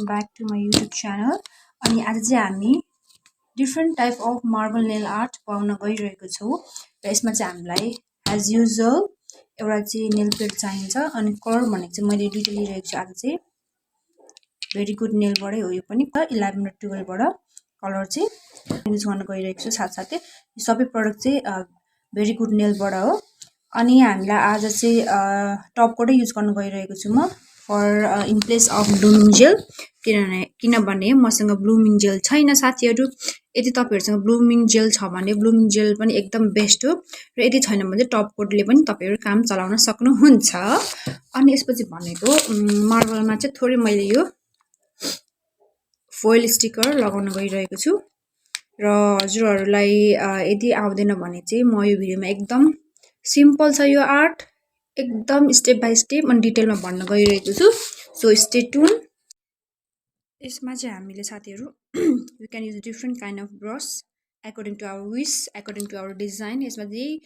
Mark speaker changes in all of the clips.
Speaker 1: welcome back to my YouTube channel. अनि आज चाहिँ हामी different type of marble nail art बनाउन गइरहेको छौँ र यसमा चाहिँ हामीलाई एज युजुअल एउटा चाहिँ नेल प्लेट चाहिन्छ अनि कलर भनेको चाहिँ मैले दुईटा लिइरहेको छु। आज चाहिँ भेरी गुड नेलबाटै हो, यो पनि 11 र 12 बाट कलर चाहिँ युज गर्न गइरहेको छु। साथसाथै यो सबै प्रडक्ट चाहिँ भेरी गुड नेलबाट हो। अनि हामीलाई आज चाहिँ टप कोटै युज गर्न गइरहेको छु म for in place of blooming jail, किनभने मसँग ब्लुमिङ जेल छैन साथीहरू। यदि तपाईहरुसँग ब्लुमिङ जेल छ भने ब्लुमिङ जेल पनि एकदम बेस्ट हो र यदि छैन भने टप कोटले पनि तपाईहरु काम चलाउन सक्नुहुन्छ। अनि यसपछि भनेको मार्बलमा चाहिँ थोरै मैले यो फोइल स्टिकर लगाउन गइरहेको छु र हजुरहरुलाई यदि आउँदैन भने चाहिँ म यो भिडियोमा एकदम सिम्पल छ यो आर्ट, एकदम स्टेप बाइ स्टेप अनि डिटेलमा भन्न गइरहेको छु। So stay tune. यसमा चाहिँ हामीले साथीहरु we can use different kind of brush according to our wish, according to our design. यसमा चाहिँ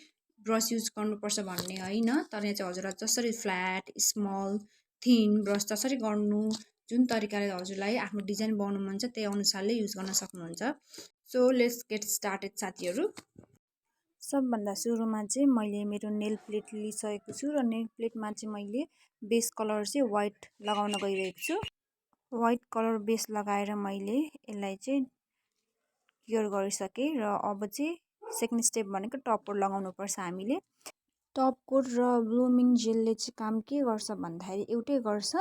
Speaker 1: ब्रश युज गर्नुपर्छ भन्ने होइन, तर यहाँ चाहिँ हजुरलाई जसरी फ्ल्याट, स्मल, थिन ब्रश जसरी गर्नु, जुन तरिकाले हजुरलाई आफ्नो डिजाइन बनाउनु मन छ त्यही अनुसारले युज गर्न सक्नुहुन्छ। सो लेट्स गेट स्टार्टेड साथीहरु। सबभन्दा सुरुमा चाहिँ मैले मेरो नेल प्लेट लिइसकेको छु र नेल प्लेटमा चाहिँ मैले बेस कलर चाहिँ व्हाइट लगाउन गइरहेको छु। व्हाइट कलर बेस लगाएर मैले यसलाई चाहिँ क्लियर गरिसकेँ र अब चाहिँ सेकेन्ड स्टेप भनेको टप कोट लगाउनु पर्छ हामीले। टप कोट र ब्लुमिङ जेलले चाहिँ काम के गर्छ भन्दाखेरि एउटै गर्छ,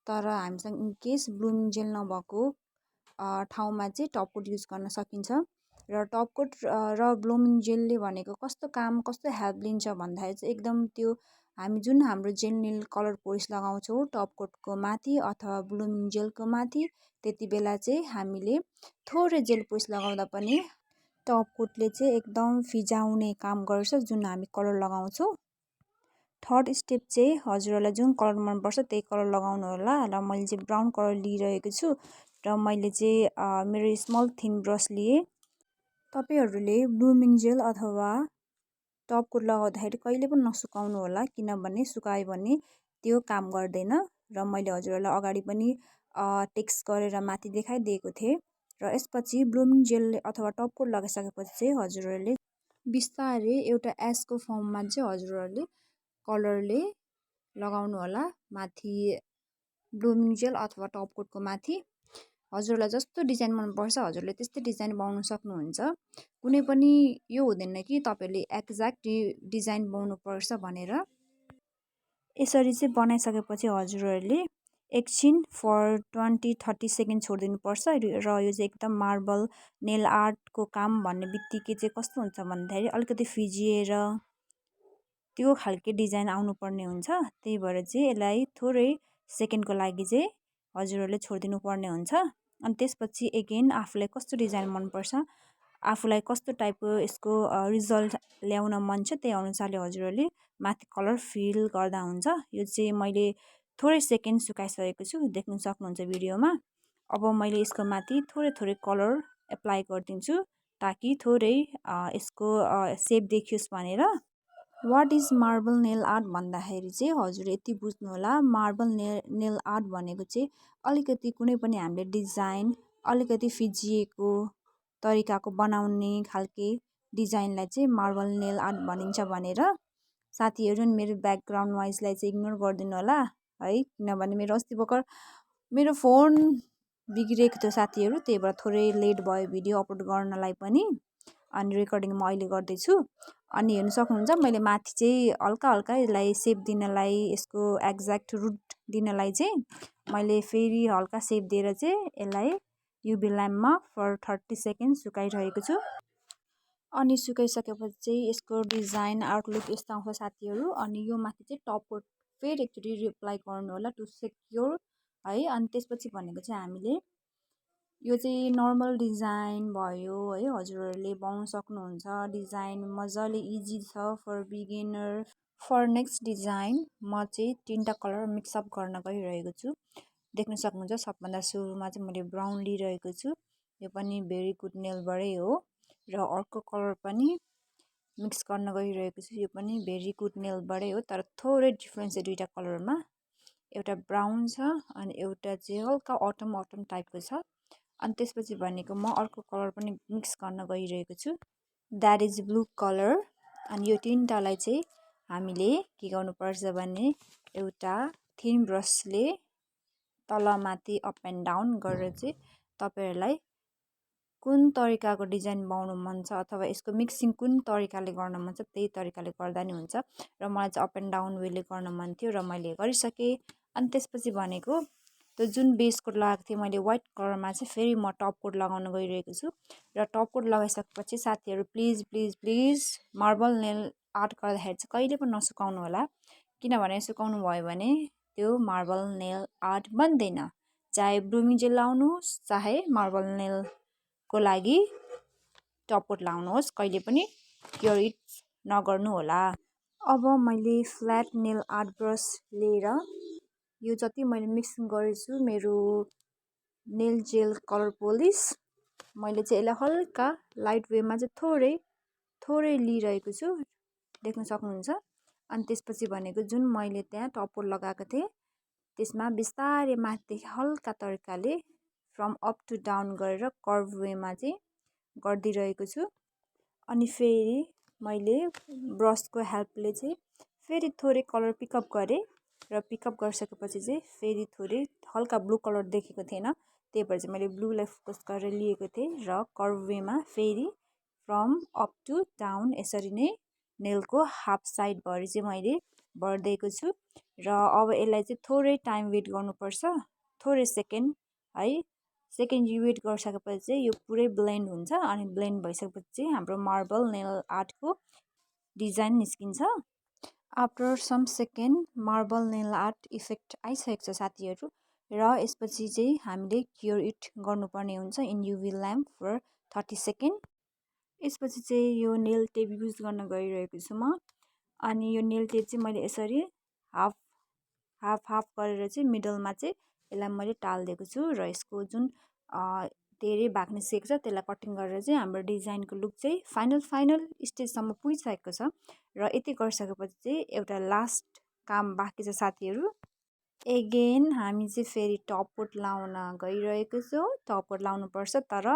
Speaker 1: तर हामीसँग इन केस ब्लुमिङ जेल नभएको ठाउँमा चाहिँ टप कोट युज गर्न सकिन्छ। र टप कोट र ब्लुमिङ जेलले भनेको कस्तो काम कस्तो हेल्प लिन्छ भन्दाखेरि चाहिँ एकदम त्यो हामी जुन हाम्रो जेल नेल कलर पोलिस लगाउँछौँ टप कोटको माथि अथवा ब्लुमिङ जेलको माथि, त्यति बेला चाहिँ हामीले थोरै जेल पोलिस लगाउँदा पनि टप कोटले चाहिँ एकदम फिजाउने काम गर्छ जुन हामी कलर लगाउँछौँ। थर्ड स्टेप चाहिँ हजुरहरूलाई जुन कलर मनपर्छ त्यही कलर लगाउनु होला र मैले चाहिँ ब्राउन कलर लिइरहेको छु र मैले चाहिँ मेरो स्मल थिन ब्रस लिएँ। तपाईहरुले ब्लुमिङ जेल अथवा टप कोट लगाउँदाखेरि कहिले पनि नसुकाउनु होला, किनभने सुकायो भने त्यो काम गर्दैन र मैले हजुरहरूलाई अगाडि पनि टेक्स्ट गरेर माथि देखाइदिएको थिएँ। र यसपछि ब्लुमिङ जेल अथवा टप कोट लगाइसकेपछि चाहिँ हजुरहरूले बिस्तारै एउटा एसको फर्ममा चाहिँ हजुरहरूले कलरले लगाउनु होला माथि ब्लुमिङ जेल अथवा टप कोटको माथि। हजुरलाई जस्तो डिजाइन मनपर्छ हजुरले त्यस्तै डिजाइन बनाउन सक्नुहुन्छ। कुनै पनि यो हुँदैन कि तपाईहरुले एक्ज्याक्ट डिजाइन बनाउनु पर्छ भनेर। यसरी चाहिँ बनाइसकेपछि हजुरहरूले एकछिन फर 20-30 सेकेन्ड छोडिदिनु पर्छ र यो चाहिँ एकदम मार्बल नेल आर्टको काम भन्ने बित्तिकै चाहिँ कस्तो हुन्छ भन्दाखेरि अलिकति फिजिएर त्यो खालके डिजाइन आउनुपर्ने हुन्छ। त्यही भएर चाहिँ यसलाई थोरै सेकेन्डको लागि चाहिँ हजुरहरूले छोडिदिनु पर्ने हुन्छ। अनि त्यसपछि एगेन आफूलाई कस्तो डिजाइन मनपर्छ, आफूलाई कस्तो टाइपको यसको रिजल्ट ल्याउन मन छ त्यही अनुसारले हजुरहरूले माथि कलर फिल गर्दा हुन्छ। यो चाहिँ मैले थोरै सेकेन्ड सुकाइसकेको छु, देख्न सक्नुहुन्छ भिडियोमा। अब मैले यसको माथि थोरै थोरै कलर एप्लाई गरिदिन्छु ताकि थोरै यसको सेप देखियोस् भनेर। What is marble nail art भन्दाखेरि चाहिँ हजुर यति बुझ्नु होला, मार्बल नेल आर्ट भनेको चाहिँ अलिकति कुनै पनि हामीले डिजाइन अलिकति फिजिएको तरिकाको बनाउने खालके डिजाइनलाई चाहिँ मार्बल नेल आर्ट भनिन्छ भनेर। साथीहरु मेरो ब्याकग्राउन्ड नोइजलाई चाहिँ इग्नोर गरिदिनु होला है, किनभने मेरो अस्ति भर्खर मेरो फोन बिग्रेको थियो साथीहरु, त्यही भएर थोरै लेट भयो भिडियो अपलोड गर्नलाई पनि। अनि रेकर्डिङ म अहिले गर्दैछु। अनि हेर्न सक्नुहुन्छ मैले माथि चाहिँ हल्का हल्का यसलाई सेप दिनलाई, यसको एक्ज्याक्ट रुट दिनलाई चाहिँ मैले फेरि हल्का सेप दिएर चाहिँ यसलाई युभी ल्याम्पमा फर 30 सेकेन्ड सुकाइरहेको छु। अनि सुकाइसकेपछि चाहिँ यसको डिजाइन आउटलुक यस्तो आउँछ साथीहरु। अनि यो माथि चाहिँ टप कोट फेरि एकचोटि रिअप्लाई गर्नु होला टु सेक्योर है। अनि त्यसपछि भनेको चाहिँ हामीले यो चाहिँ नर्मल डिजाइन भयो है, हजुरहरूले बनाउन सक्नुहुन्छ। डिजाइन मजाले इजी छ for beginner. For next design म चाहिँ 3टा कलर मिक्सअप गर्न गइरहेको छु। देख्न सक्नुहुन्छ सबभन्दा सुरुमा चाहिँ मैले ब्राउन लिइरहेको छु, यो पनि भेरी गुड नेलबाटै हो। र अर्को कलर पनि मिक्स गर्न गइरहेको छु, यो पनि भेरी गुड नेलबाटै हो, तर थोरै डिफ्रेन्स छ दुईटा कलरमा। एउटा ब्राउन छ अनि एउटा चाहिँ हल्का अटम अटम टाइपको छ। अनि त्यसपछि भनेको म अर्को कलर पनि मिक्स गर्न गइरहेको छु, द्याट इज ब्लू कलर। अनि यो तिनटालाई चाहिँ हामीले के गर्नुपर्छ भने एउटा थिन ब्रसले तलमाथि अप एन्ड डाउन गरेर चाहिँ तपाईँहरूलाई कुन तरिकाको डिजाइन बनाउनु मन छ अथवा यसको मिक्सिङ कुन तरिकाले गर्न मन छ त्यही तरिकाले गर्दा नि हुन्छ। र मलाई चाहिँ अप एन्ड डाउन वेले गर्न मन थियो र मैले गरिसकेँ। अनि त्यसपछि भनेको त्यो जुन बेस कोट लगाएको थिएँ मैले व्हाइट कलरमा चाहिँ फेरि म टप कोट लगाउन गइरहेको छु। र टप कोट लगाइसकेपछि साथीहरू please please please marble nail art गर्दाखेरि चाहिँ कहिले पनि नसुकाउनु होला, किनभने सुकाउनु भयो भने त्यो मार्बल नेल आर्ट बन्दैन। चाहे ब्लुमिङ जेल लाउनुहोस् चाहे मार्बल नेलको लागि टप कोट लाउनुहोस्, कहिले पनि क्योर इट नगर्नु होला। अब मैले फ्ल्याट नेल आर्ट ब्रस लिएर यो जति मैले मिक्सिङ गरेछु मेरो नेल जेल कलर पोलिस, मैले चाहिँ यसलाई हल्का लाइट वेमा चाहिँ थोरै थोरै लिइरहेको छु, देख्न सक्नुहुन्छ। अनि त्यसपछि भनेको जुन मैले त्यहाँ टप कोट लगाएको थिएँ त्यसमा बिस्तारै माथिदेखि हल्का तरिकाले फ्रम अप टु डाउन गरेर कर्भ वेमा चाहिँ गरिदिइरहेको छु। अनि फेरि मैले ब्रसको हेल्पले चाहिँ फेरि थोरै कलर पिकअप गरेँ र पिकअप गरिसकेपछि चाहिँ फेरि थोरै हल्का ब्लू कलर देखेको थिएन, त्यही भएर चाहिँ मैले ब्लूलाई फोकस गरेर लिएको थिएँ र कर्भ वेमा फेरि फ्रम अप टु डाउन यसरी नै नेलको हाफ साइडभरि चाहिँ मैले भरिदिएको छु। र अब यसलाई चाहिँ थोरै टाइम वेट गर्नुपर्छ, थोरै सेकेन्ड है। सेकेन्ड वेट गरिसकेपछि चाहिँ यो पुरै ब्लेन्ड हुन्छ अनि ब्लेन्ड भइसकेपछि चाहिँ हाम्रो मार्बल नेल आर्टको डिजाइन निस्किन्छ। After some second marble nail art effect आइसकेको छ साथीहरू, र यसपछि चाहिँ हामीले क्योर इट गर्नुपर्ने हुन्छ in UV lamp for 30 second. यसपछि चाहिँ यो नेल टेप युज गर्न गइरहेको छु म। अनि यो नेल टेप चाहिँ मैले यसरी हाफ हाफ हाफ गरेर चाहिँ मिडलमा चाहिँ यसलाई मैले टालिदिएको छु र यसको जुन धेरै भाग निस्केको छ त्यसलाई कटिङ गरेर चाहिँ हाम्रो डिजाइनको लुक चाहिँ फाइनल स्टेजसम्म पुगिसकेको छ। र यति गरिसकेपछि चाहिँ एउटा लास्ट काम बाँकी छ साथीहरू। एगेन हामी चाहिँ फेरि टप कोट लाउन गइरहेको छौँ। टप कोट लाउनुपर्छ तर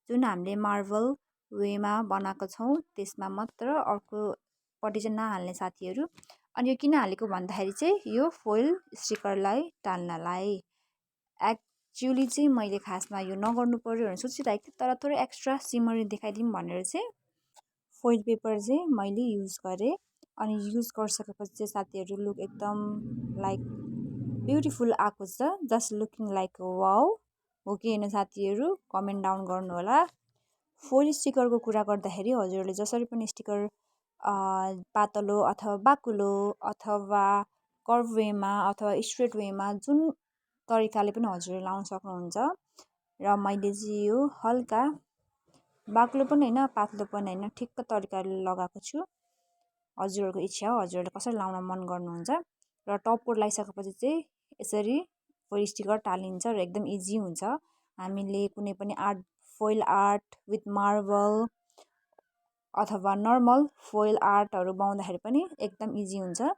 Speaker 1: जुन हामीले मार्बल वेमा बनाएको छौँ त्यसमा मात्र, अर्कोपट्टि चाहिँ नहाल्ने साथीहरू। अनि यो किन हालेको भन्दाखेरि चाहिँ यो फोइल स्टिकरलाई टाल्नलाई। एक्चुअली चाहिँ मैले खासमा यो नगर्नु पर्यो भनेर सोचिरहेको थिएँ तर थोरै एक्स्ट्रा सिमरी देखाइदिउँ भनेर चाहिँ फोइल पेपर चाहिँ मैले युज गरेँ। अनि युज गरिसकेपछि चाहिँ साथीहरू लुक एकदम लाइक ब्युटिफुल आएको छ, जस्ट लुकिङ लाइक वाउ हो कि होइन साथीहरू कमेन्ट डाउन गर्नु होला। फोइल स्टिकरको कुरा गर्दाखेरि हजुरहरूले जसरी पनि स्टिकर पातलो अथवा बाक्लो अथवा कर्भ वेमा अथवा स्ट्रेट वेमा जुन तरिकाले पनि हजुरले लाउन सक्नुहुन्छ। र मैले चाहिँ यो हल्का बाक्लो पनि होइन पातलो पनि होइन ठिक्क तरिकाले लगाएको छु। हजुरहरूको इच्छा हो हजुरहरूले कसरी लाउन मन गर्नुहुन्छ। र टप कोट लगाइसकेपछि चाहिँ यसरी फोइल स्टिकर टालिन्छ र एकदम इजी हुन्छ। हामीले कुनै पनि art foil art with marble अथवा नर्मल फोइल आर्टहरू बनाउँदाखेरि पनि एकदम इजी हुन्छ।